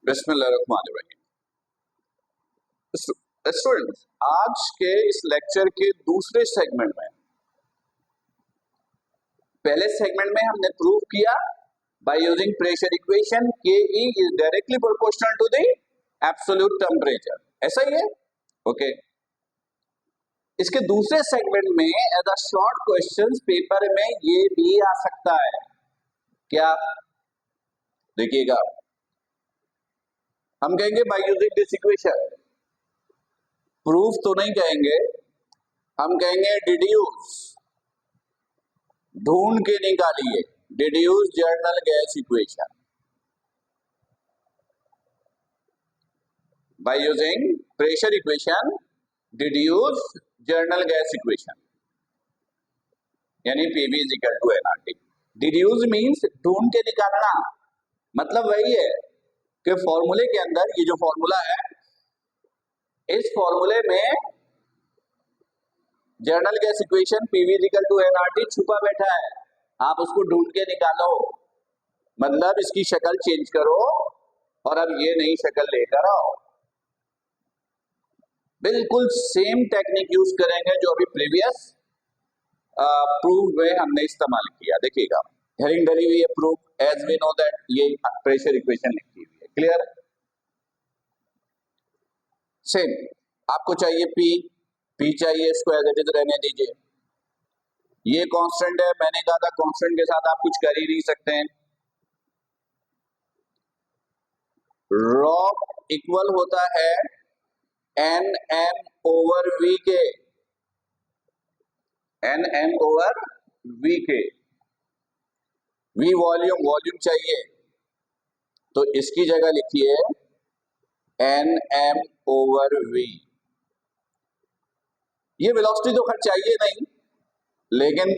बिस्मिल्लाहिर्रहमानिर्रहीम। स्टूडेंट्स, आज के इस लेक्चर के दूसरे सेगमेंट में, पहले सेगमेंट में हमने प्रूव किया बाय यूजिंग प्रेशर इक्वेशन के E is directly proportional to the absolute temperature. ऐसा ही है, ओके। इसके दूसरे सेगमेंट में as a short questions paper में ये भी आ सकता है। क्या? देखिएगा, हम कहेंगे by using this equation, proof तो नहीं कहेंगे, हम कहेंगे डिड्यूस, ढूंढ के निकालिए, deduce general gas equation by using pressure equation, deduce general gas equation, यानी PV is equal to nRT. Deduce means ढूंढ के निकालना, मतलब वही है कि फॉर्मूले के अंदर ये जो फॉर्मूला है, इस फॉर्मूले में general gas equation PV is equal to nRT छुपा बैठा है, आप उसको ढूंढ के निकालो। मतलब इसकी शक्ल चेंज करो और अब ये नई शक्ल लेकर आओ। बिल्कुल सेम टेक्निक यूज करेंगे जो अभी प्रीवियस प्रूफ में हमने इस्तेमाल किया। देखिएगा, हेडिंग डली हुई है proof as we know that, ये प्रेशर इक्वेशन लिखी हुई है, क्लियर। सेम आपको चाहिए पी चाहिए, इसको एज इट इज रहने दीजिए। ये कांस्टेंट है, मैंने कहा था कांस्टेंट के साथ आप कुछ कर ही नहीं सकते हैं। रॉ इक्वल होता है एन एम ओवर वी के, एन एम ओवर वी के। वी वॉल्यूम, वॉल्यूम चाहिए तो इसकी जगह लिखिए एन एम ओवर वी। ये वेलोसिटी तो खैर चाहिए नहीं, लेकिन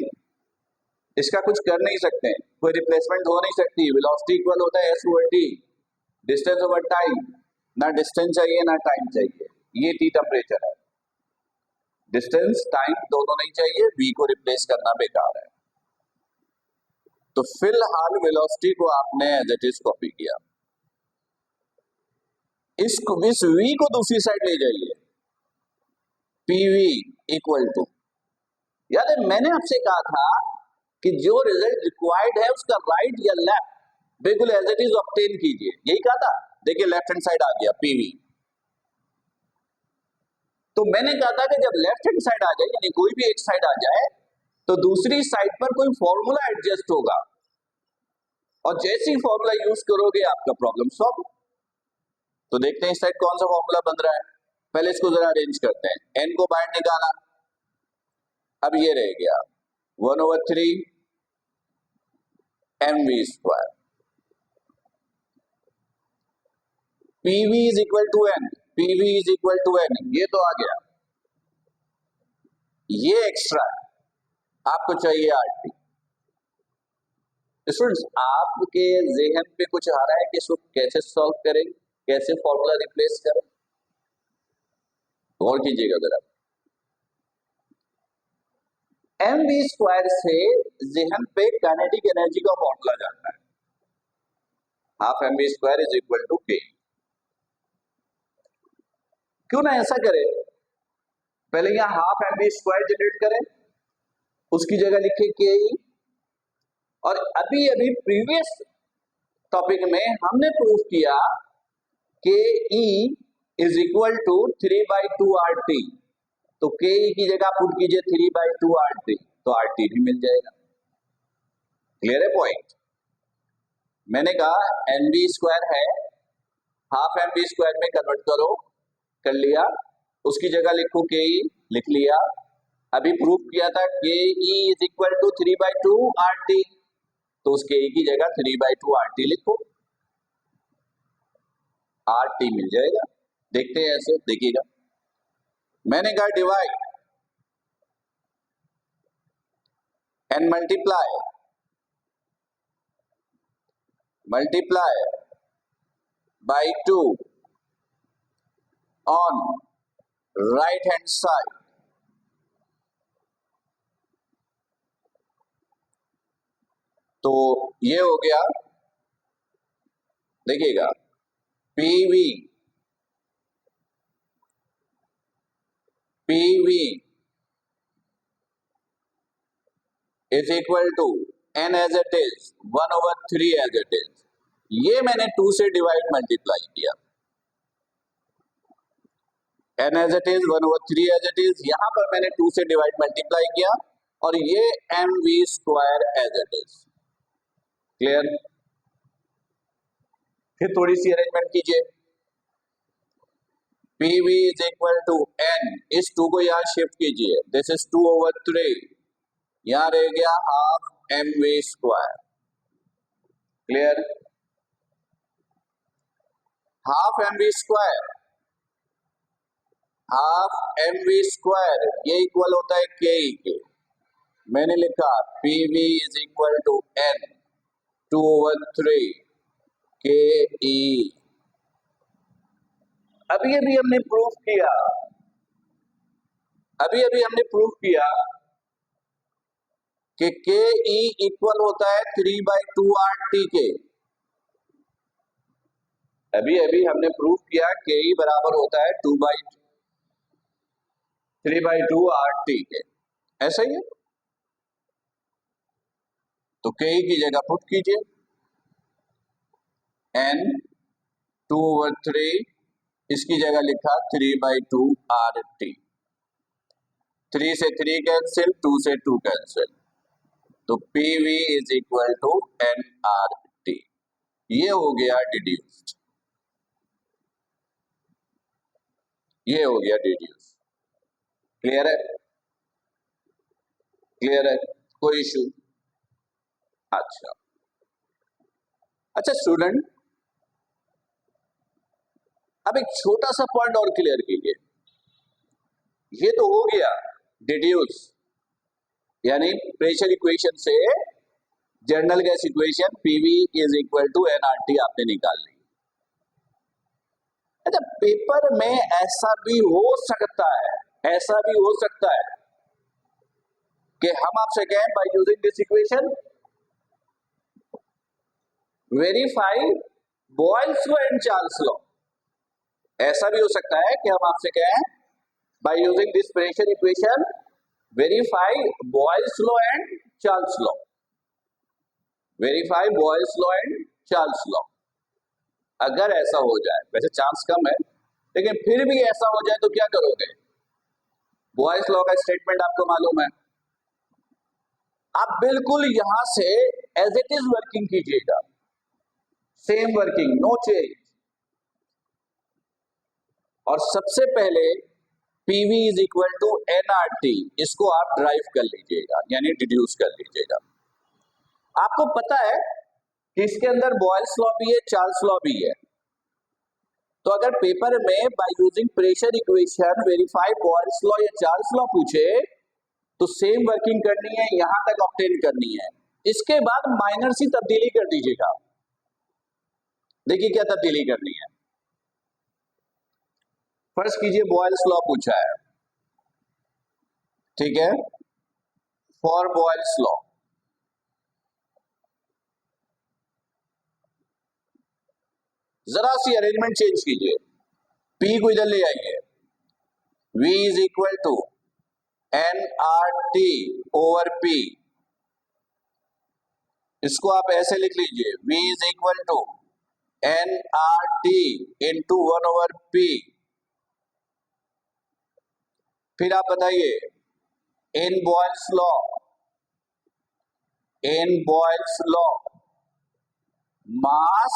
इसका कुछ कर नहीं सकते, कोई रिप्लेसमेंट हो नहीं सकती। वेलोसिटी इक्वल होता है S over T, distance over time. ना डिस्टेंस चाहिए ना टाइम चाहिए, ये टी टेम्परेचर है। डिस्टेंस टाइम दोनों नहीं चाहिए, वी को रिप्लेस करना बेकार है। तो फिलहाल वेलोसिटी को आपने एज इट इज कॉपी किया, इस वी को दूसरी साइड ले जाइए, पीवी इक्वल टू, याद है मैंने आपसे कहा था कि जो रिजल्ट रिक्वायर्ड है उसका राइट या लेफ्ट बिल्कुल एज इट इज ऑब्टेन कीजिए, यही कहा था। देखिए लेफ्ट हैंड साइड आ गया पीवी। तो मैंने कहा था कि जब लेफ्ट हैंड साइड आ जाए, यानी कोई भी एक साइड आ जाए, तो दूसरी साइड पर कोई फॉर्मूला एडजस्ट होगा, और जैसे ही फॉर्मूला यूज करोगे आपका प्रॉब्लम सॉल्व। तो देखते हैं इस साइड कौन सा फॉर्मूला बन रहा है। पहले इसको जरा अरेंज करते हैं, एन को बाहर निकाला, अब ये रह गया 1/3 mv square, PV is equal to n, PV is equal to n, ये तो आ गया। ये एक्स्ट्रा है, आपको चाहिए आरटी। स्टूडेंट्स, आपके ज़हन पे कुछ आ रहा है कि इसको कैसे सॉल्व करें, कैसे फॉर्मूला रिप्लेस करें? गौर कीजिएगा जरा। mv स्क्वायर से ज़हन पे काइनेटिक एनर्जी का फॉर्मूला जाता है, half mv square is equal to K. क्यों ना ऐसा करें, पहले यहां हाफ mv स्क्वायर जनरेट करें, उसकी जगह लिखे के, और अभी अभी प्रीवियस टॉपिक में हमने प्रूफ किया कि E is equal to 3/2 RT, तो के की जगह पुट कीजिए 3/2 RT, तो RT भी मिल जाएगा। क्लियर है पॉइंट? मैंने कहा mv स्क्वायर है, हाफ mv स्क्वायर में कन्वर्ट करो, कर लिया, उसकी जगह लिखो के, लिख लिया। अभी प्रूफ किया था के इज इक्वल टू 3/2 RT, तो उस के की जगह 3/2 RT लिखो, RT मिल जाएगा। देखते हैं ऐसे, देखिएगा, मैंने कहा divide and multiply by 2 on right hand side. तो ये हो गया, देखिएगा PV PV is equal to n as it is 1/3 as it is. ये मैंने 2 से डिवाइड मल्टीप्लाई किया, n as it is 1/3 as it is, यहां पर मैंने 2 से डिवाइड मल्टीप्लाई किया, और ये mv² as it is. Clear? फिर थोड़ी सी अरेंजमेंट कीजिए, pv is equal to n, इस 2 को यहां शिफ्ट कीजिए, दिस इज 2/3, यहां रह गया half mv²। Clear? Half mv², half mv², ये इक्वल होता है ke के। मैंने लिखा pv is equal to n 2/3 ke। अभी हमने प्रूफ किया, हमने प्रूफ किया कि ke इक्वल होता है 3/2 RT के। अभी हमने प्रूफ किया ke बराबर होता है 3/2 RT के, ऐसा ही है। तो ke की जगह पुट कीजिए n 2/3, इसकी जगह लिखा 3/2 RT। 3 से 3 कैंसिल, 2 से 2 कैंसिल, तो PV is equal to nRT। ये हो गया डिड्यूस्ड, ये हो गया डिड्यूस। क्लियर है? क्लियर है? कोई इशू? अच्छा स्टूडेंट, अब एक छोटा सा पॉइंट और क्लियर कीजिए। ये तो हो गया डिड्यूस, यानी प्रेशर इक्वेशन से general gas equation PV is equal to nRT आपने निकाल ली। अच्छा, पेपर में ऐसा भी हो सकता है कि हम आपसे कहें bye using this equation verify Boyle's law and Charles law. ऐसा भी हो सकता है कि हम आपसे कहें bye using this pressure equation verify Boyle's law and Charles law, verify Boyle's law and Charles law. अगर ऐसा हो जाए, वैसे चांस कम है, लेकिन फिर भी ऐसा हो जाए तो क्या करोगे? बॉयल्स लॉ का स्टेटमेंट आपको मालूम है, आप बिल्कुल यहां से एज इट इज वर्किंग कीजिएगा, सेम वर्किंग, नो चेंज। और सबसे पहले PV is equal to nRT, इसको आप ड्राइव कर लीजिएगा, यानी डिड्यूस कर लीजिएगा। आपको पता है कि इसके अंदर बॉयल्स लॉ भी है, चार्ल्स लॉ भी है। तो अगर पेपर में bye using pressure equation verify Boyle's law या चार्ल्स लॉ पूछे, तो सेम वर्किंग करनी है, यहां तक ऑब्टेन करनी है। इसके बाद माइनर सी तब्दीली कर दीजिएगा। देखिए क्या तब्दीली करनी है। फर्स्ट कीजिए, बॉयल्स लॉ पूछा है, ठीक है, फॉर बॉयल्स लॉ जरा सी अरेंजमेंट चेंज कीजिए, P को इधर ले आइए, V is equal to nRT over P, इसको आप ऐसे लिख लीजिए, V is equal to nRT into 1/P। फिर आप बताइए, in Boyle's law mass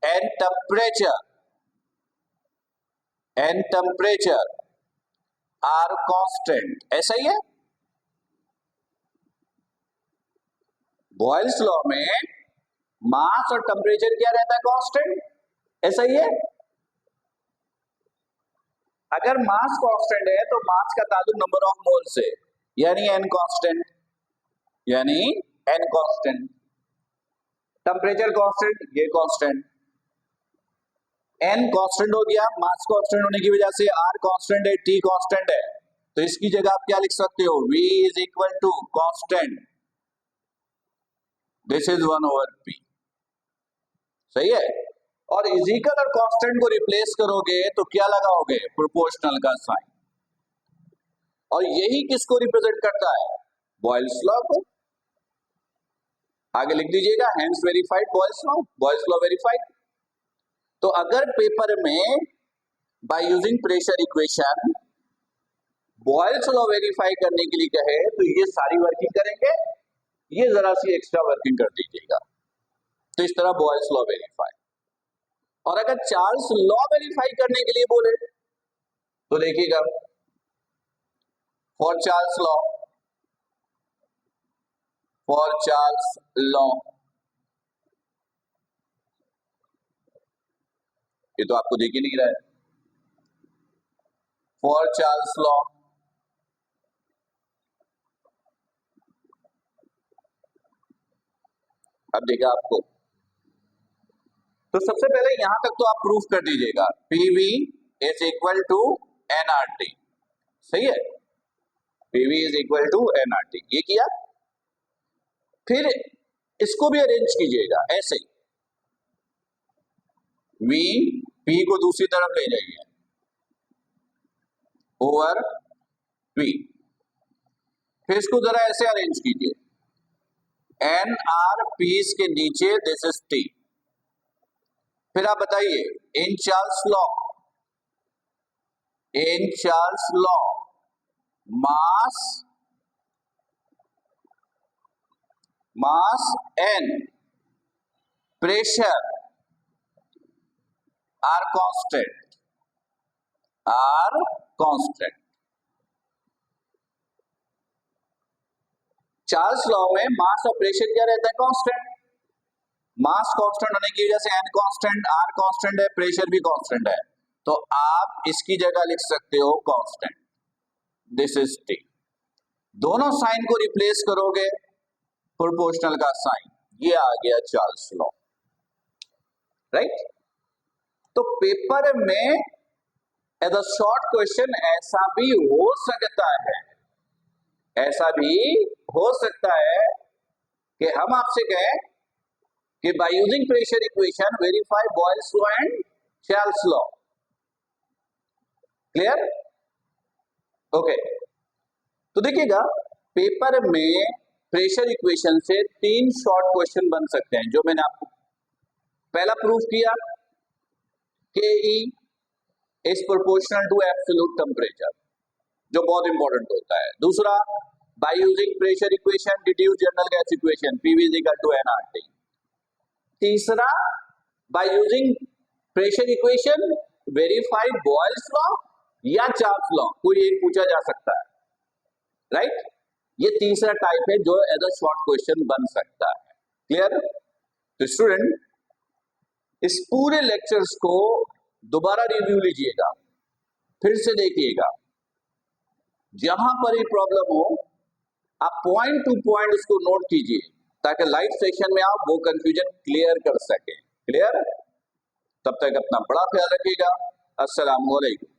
and temperature are constant, ऐसा ही है। बॉयल्स लॉ में मास और टेम्परेचर क्या रहता है? कांस्टेंट, ऐसा ही है। अगर मास कांस्टेंट है तो मास का ताल्लुक नंबर ऑफ मोल से, यानी n कांस्टेंट, टेम्परेचर कांस्टेंट, ये कांस्टेंट, n कांस्टेंट हो गया, मास कांस्टेंट होने की वजह से r कांस्टेंट है, t कांस्टेंट है, तो इसकी जगह आप क्या लिख सकते हो? V is equal to constant, this is 1/P, सही है। और इजिकल और कांस्टेंट को रिप्लेस करोगे तो क्या लगाओगे? प्रोपोर्शनल का साइन। और यही किसको रिप्रेजेंट करता है? बॉयल्स लॉ को। आगे लिख दीजिएगा, hence verified Boyle's law, Boyle's law verified. तो अगर पेपर में bye using pressure equation Boyle's law verify करने के लिए कहे तो ये सारी वर्किंग करेंगे, ये जरा सी एक्स्ट्रा वर्किंग कर दीजिएगा। तो इस तरह बॉयल्स लॉ वेरीफाई। और अगर चार्ल्स लॉ वेरीफाई करने के लिए बोले तो देखिएगा, for Charles law, for Charles law, ये तो आपको दिख ही नहीं रहा है। फॉर चार्ल्स लॉ अब देखा आपको। तो सबसे पहले यहां तक तो आप प्रूफ कर दीजिएगा, PV is equal to nRT. सही है, PV is equal to nRT, ये किया। फिर इसको भी अरेंज कीजिएगा ऐसे, वी पी को दूसरी तरफ ले जाइए ओवर वी। फिर इसको जरा ऐसे अरेंज कीजिए, एन आर पीस के नीचे दिस इज टी। फिर आप बताइए, in Charles law, in Charles law mass, mass N, pressure are constant, are constant. Charles law में मास और प्रेशर क्या रहता है? कांस्टेंट। मास कांस्टेंट होने की वजह से एन कांस्टेंट, आर कांस्टेंट है, प्रेशर भी कांस्टेंट है। तो आप इसकी जगह लिख सकते हो कांस्टेंट, दिस इज टी। दोनों साइन को रिप्लेस करोगे प्रोपोर्शनल का साइन, ये आ गया चार्ल्स लॉ। राइट? तो पेपर में एज अ शॉर्ट क्वेश्चन ऐसा भी हो सकता है, ऐसा भी हो सकता है कि हम आपसे कहें कि bye using pressure equation verify Boyle's law and Charles law. Clear? Okay. तो देखिएगा, पेपर में प्रेशर इक्वेशन से 3 शॉर्ट क्वेश्चन बन सकते हैं, जो मैंने आपको पहला प्रूफ किया, K E is proportional to absolute temperature, जो बहुत इंपॉर्टेंट होता है। दूसरा, by using pressure equation deduce general gas equation, PV is equal to nRT. तीसरा, by using pressure equation verify Boyle's law या चार्ल्स लॉ, कोई एक पूछा जा सकता है। राइट? ये तीसरा टाइप है जो एज अ शॉर्ट क्वेश्चन बन सकता है। क्लियर? तो स्टूडेंट, इस पूरे लेक्चर्स को दोबारा रिव्यू लीजिएगा, फिर से देखिएगा, जहां पर ये प्रॉब्लम हो आप पॉइंट टू पॉइंट इसको नोट कीजिए, ताकि लाइव सेशन में आप वो कंफ्यूजन क्लियर कर सकें। क्लियर? तब तक अपना बड़ा ख्याल रखिएगा। अस्सलाम वालेकुम।